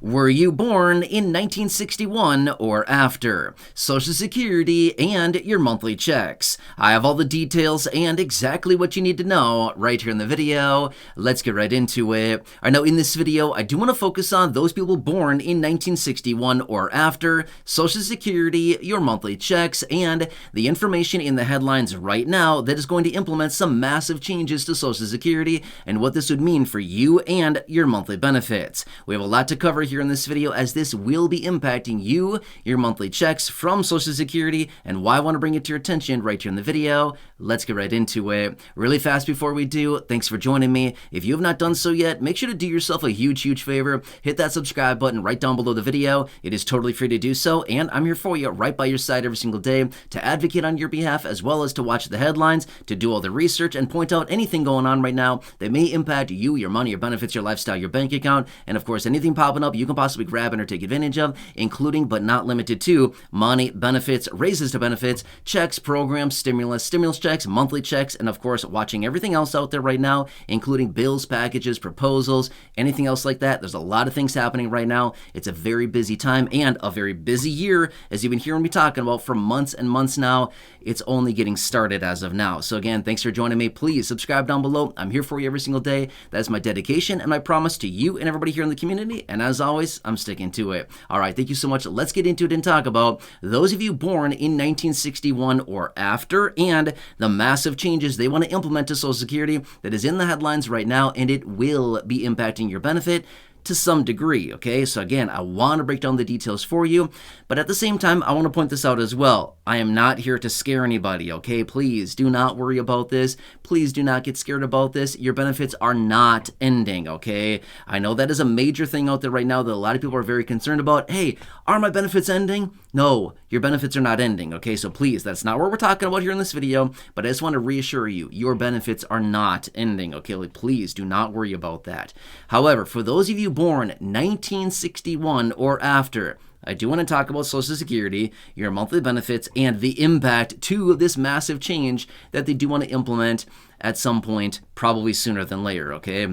Were you born in 1961 or after? Social Security and your monthly checks. I have all the details and exactly what you need to know right here in the video. Let's get right into it. I know in this video, I do want to focus on those people born in 1961 or after, Social Security, your monthly checks, and the information in the headlines right now that is going to implement some massive changes to Social Security and what this would mean for you and your monthly benefits. We have a lot to cover here in this video, as this will be impacting you, your monthly checks from Social Security, and why I want to bring it to your attention right here in the video. Let's get right into it. Really fast before we do, thanks for joining me. If you have not done so yet, make sure to do yourself a huge favor. Hit that subscribe button right down below the video. It is totally free to do so, and I'm here for you right by your side every single day to advocate on your behalf, as well as to watch the headlines, to do all the research, and point out anything going on right now that may impact you, your money, your benefits, your lifestyle, your bank account, and of course anything popping up you can possibly grab and or take advantage of, including but not limited to money, benefits, raises to benefits, checks, programs, stimulus checks, monthly checks, and of course watching everything else out there right now, including bills, packages, proposals, anything else like that. There's a lot of things happening right now. It's a very busy time and a very busy year, as you've been hearing me talking about for months and months now. It's only getting started as of now. So again, thanks for joining me. Please subscribe down below. I'm here for you every single day. That is my dedication and my promise to you and everybody here in the community. And as always, I'm sticking to it. All right, thank you so much. Let's get into it and talk about those of you born in 1961 or after and the massive changes they want to implement to Social Security that is in the headlines right now, and it will be impacting your benefit to some degree, okay? So again, I want to break down the details for you, but at the same time, I want to point this out as well. I am not here to scare anybody, okay? Please do not worry about this. Please do not get scared about this. Your benefits are not ending, okay? I know that is a major thing out there right now that a lot of people are very concerned about. Hey, are my benefits ending? No, your benefits are not ending, okay? So please, that's not what we're talking about here in this video, but I just want to reassure you, your benefits are not ending, okay? Like, please do not worry about that. However, for those of you born 1961 or after, I do want to talk about Social Security, your monthly benefits, and the impact to this massive change that they do want to implement at some point, probably sooner than later, okay?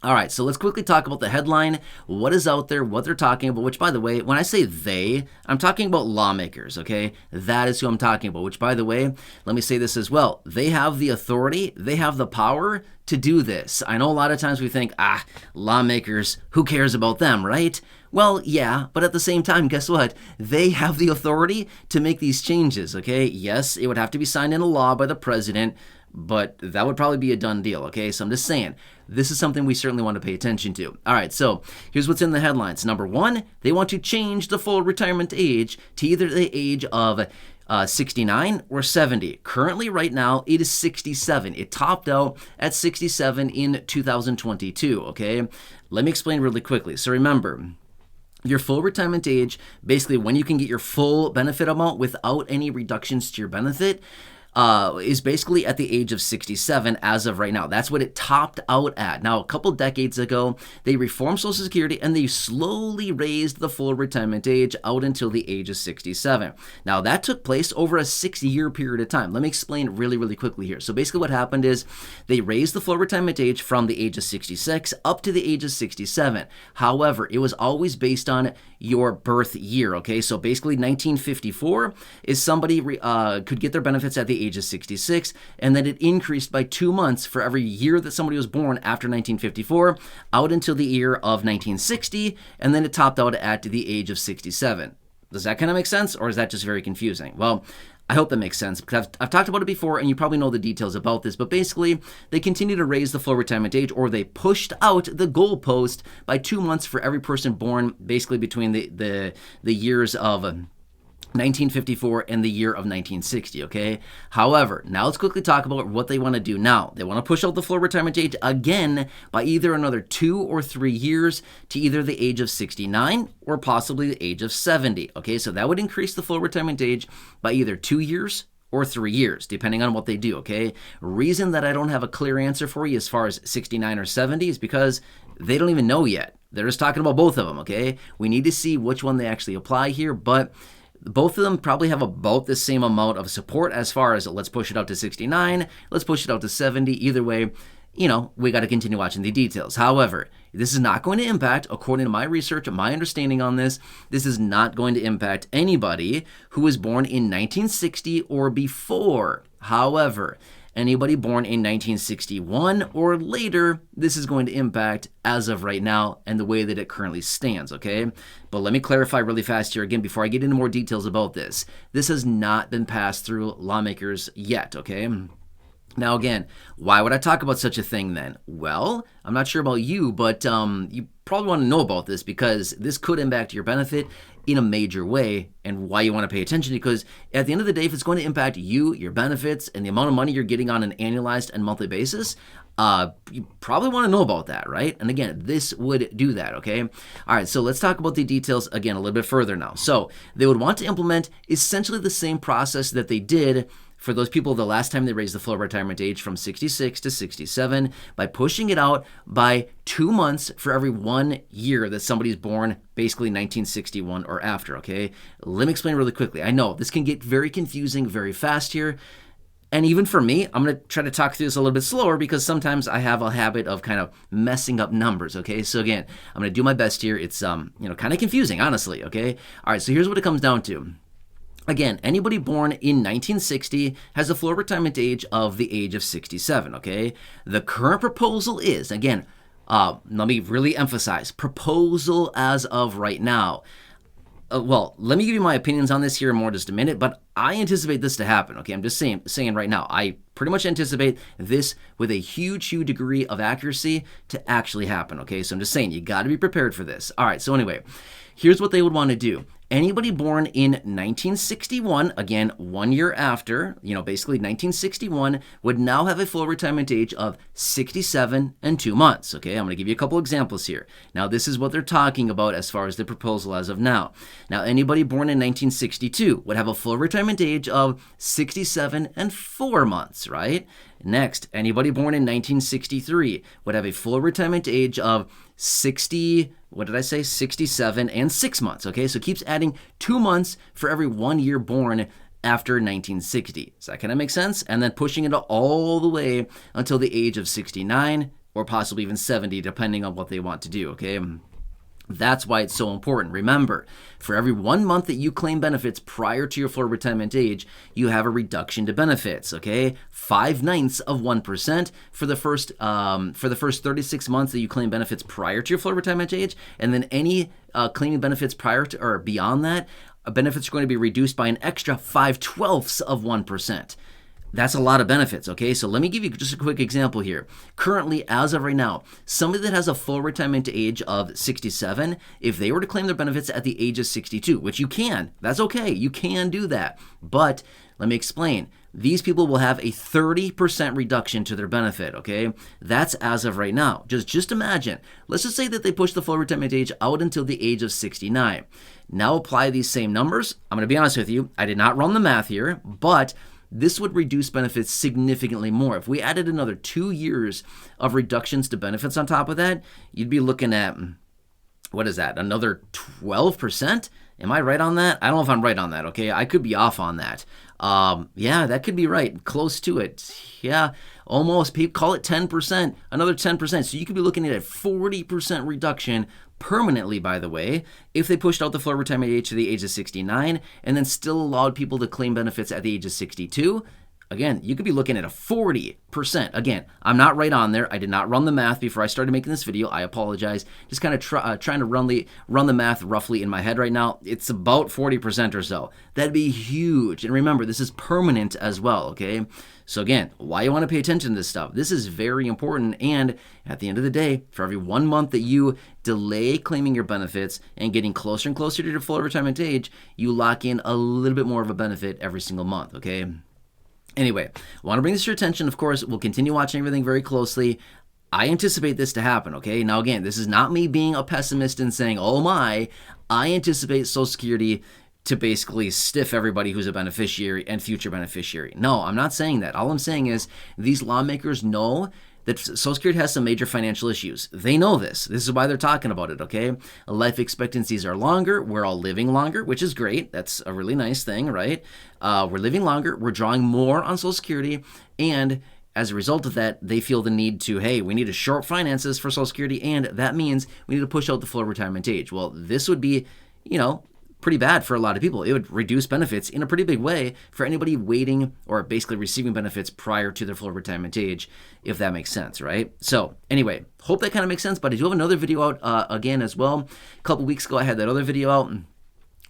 All right, so let's quickly talk about the headline, what is out there, what they're talking about, which, by the way, when I say they, I'm talking about lawmakers, okay? That is who I'm talking about, which, by the way, let me say this as well. They have the authority, they have the power to do this. I know a lot of times we think, lawmakers, who cares about them, right? Well, yeah, but at the same time, guess what? They have the authority to make these changes, okay? Yes, it would have to be signed into law by the president, but that would probably be a done deal, okay? So I'm just saying, this is something we certainly want to pay attention to. All right, so here's what's in the headlines. Number one, they want to change the full retirement age to either the age of 69 or 70. Currently, right now, it is 67. It topped out at 67 in 2022, okay? Let me explain really quickly. So remember, your full retirement age, basically when you can get your full benefit amount without any reductions to your benefit, is basically at the age of 67 as of right now. That's what it topped out at. Now, a couple decades ago, they reformed Social Security and they slowly raised the full retirement age out until the age of 67. Now, that took place over a 6-year period of time. Let me explain really quickly here. So basically what happened is they raised the full retirement age from the age of 66 up to the age of 67. However, it was always based on your birth year, okay? So basically 1954 is somebody could get their benefits at the age of 66, and then it increased by 2 months for every year that somebody was born after 1954 out until the year of 1960, and then it topped out at the age of 67. Does that kind of make sense, or is that just very confusing? Well, I hope that makes sense, because I've talked about it before and you probably know the details about this, but basically they continue to raise the full retirement age, or they pushed out the goalpost by 2 months for every person born basically between the years of 1954 and the year of 1960, okay? However, now let's quickly talk about what they want to do now. They want to push out the full retirement age again by either another 2 or 3 years to either the age of 69 or possibly the age of 70, okay? So that would increase the full retirement age by either 2 years or 3 years, depending on what they do, okay? Reason that I don't have a clear answer for you as far as 69 or 70 is because they don't even know yet. They're just talking about both of them, okay? We need to see which one they actually apply here, but both of them probably have about the same amount of support as far as let's push it out to 69, let's push it out to 70. Either way, we got to continue watching the details. However, this is not going to impact, according to my research, my understanding on this, this is not going to impact anybody who was born in 1960 or before. However, anybody born in 1961 or later, this is going to impact as of right now and the way that it currently stands, okay? But let me clarify really fast here again before I get into more details about this. This has not been passed through lawmakers yet, okay? Now, again, why would I talk about such a thing then? Well, I'm not sure about you, but you probably want to know about this because this could impact your benefit in a major way, and why you want to pay attention, because at the end of the day, if it's going to impact you, your benefits, and the amount of money you're getting on an annualized and monthly basis, you probably want to know about that, right? And again, this would do that, okay? All right, so let's talk about the details again a little bit further now. So they would want to implement essentially the same process that they did for those people the last time they raised the full retirement age from 66 to 67 by pushing it out by 2 months for every 1 year that somebody's born, basically 1961 or after, okay? Let me explain really quickly. I know this can get very confusing very fast here. And even for me, I'm going to try to talk through this a little bit slower because sometimes I have a habit of kind of messing up numbers, okay? So again, I'm going to do my best here. It's, kind of confusing, honestly, okay? All right, so here's what it comes down to. Again, anybody born in 1960 has a full retirement age of the age of 67, okay? The current proposal is, again, let me really emphasize, proposal as of right now. Well, let me give you my opinions on this here in more just a minute, but I anticipate this to happen, okay? I'm just saying right now, I pretty much anticipate this with a huge degree of accuracy to actually happen, okay? So I'm just saying, you got to be prepared for this. All right, so anyway, here's what they would want to do. Anybody born in 1961, again, 1 year after, basically 1961, would now have a full retirement age of 67 and 2 months, okay? I'm going to give you a couple examples here. Now, this is what they're talking about as far as the proposal as of now. Now, anybody born in 1962 would have a full retirement age of 67 and 4 months, right? Next, anybody born in 1963 would have a full retirement age of 67 and 6 months, okay? So it keeps adding 2 months for every 1 year born after 1960. Does that kind of make sense? And then pushing it all the way until the age of 69 or possibly even 70, depending on what they want to do, okay? That's why it's so important. Remember, for every 1 month that you claim benefits prior to your full retirement age, you have a reduction to benefits, okay? 0.05% for the first 36 months that you claim benefits prior to your full retirement age, and then any claiming benefits prior to or beyond that, benefits are going to be reduced by an extra 0.05%. That's a lot of benefits, okay? So let me give you just a quick example here. Currently, as of right now, somebody that has a full retirement age of 67, if they were to claim their benefits at the age of 62, which you can, that's okay, you can do that. But let me explain. These people will have a 30% reduction to their benefit, okay? That's as of right now. Just imagine. Let's just say that they push the full retirement age out until the age of 69. Now apply these same numbers. I'm going to be honest with you. I did not run the math here, but this would reduce benefits significantly more. If we added another 2 years of reductions to benefits on top of that, you'd be looking at, what is that, another 12%? Am I right on that? I don't know if I'm right on that, okay? I could be off on that. Yeah, that could be right. Close to it. Yeah, almost. Call it 10%, another 10%. So you could be looking at a 40% reduction permanently, by the way, if they pushed out the full retirement age to the age of 69 and then still allowed people to claim benefits at the age of 62. Again, you could be looking at a 40%. Again, I'm not right on there. I did not run the math before I started making this video. I apologize. Just kind of trying to run the math roughly in my head right now. It's about 40% or so. That'd be huge. And remember, this is permanent as well, okay? So again, why you want to pay attention to this stuff? This is very important. And at the end of the day, for every 1 month that you delay claiming your benefits and getting closer and closer to your full retirement age, you lock in a little bit more of a benefit every single month, okay? Anyway, I want to bring this to your attention. Of course, we'll continue watching everything very closely. I anticipate this to happen, okay? Now, again, this is not me being a pessimist and saying, oh my, I anticipate Social Security to basically stiff everybody who's a beneficiary and future beneficiary. No, I'm not saying that. All I'm saying is these lawmakers know that Social Security has some major financial issues. They know this. This is why they're talking about it, okay? Life expectancies are longer. We're all living longer, which is great. That's a really nice thing, right? We're living longer. We're drawing more on Social Security. And as a result of that, they feel the need to, hey, we need to shore up finances for Social Security, and that means we need to push out the full retirement age. Well, this would be, pretty bad for a lot of people. It would reduce benefits in a pretty big way for anybody waiting or basically receiving benefits prior to their full retirement age, if that makes sense, right? So anyway, hope that kind of makes sense, but I do have another video out again as well. A couple weeks ago, I had that other video out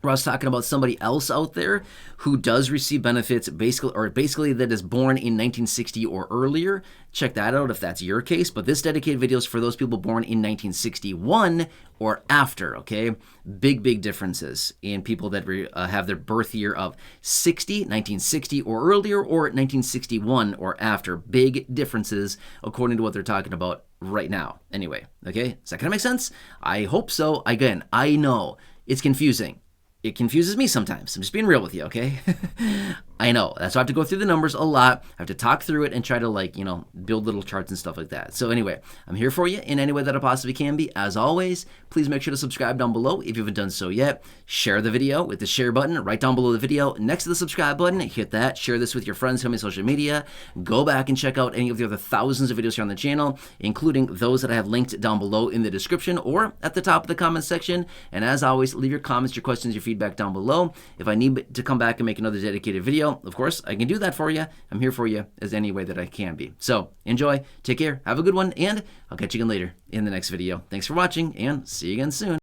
where I was talking about somebody else out there who does receive benefits basically that is born in 1960 or earlier. Check that out if that's your case. But this dedicated video is for those people born in 1961 or after, okay? Big differences in people that have their birth year of 1960 or earlier, or 1961 or after. Big differences according to what they're talking about right now. Anyway, okay? Does that kind of make sense? I hope so. Again, I know it's confusing. It confuses me sometimes. I'm just being real with you, okay? I know. That's why I have to go through the numbers a lot. I have to talk through it and try to build little charts and stuff like that. So anyway, I'm here for you in any way that I possibly can be. As always, please make sure to subscribe down below if you haven't done so yet. Share the video with the share button right down below the video. Next to the subscribe button, hit that. Share this with your friends, family, social media. Go back and check out any of the other thousands of videos here on the channel, including those that I have linked down below in the description or at the top of the comment section. And as always, leave your comments, your questions, your feedback down below. If I need to come back and make another dedicated video, of course, I can do that for you. I'm here for you as any way that I can be. So enjoy, take care, have a good one, and I'll catch you again later in the next video. Thanks for watching, and see you again soon.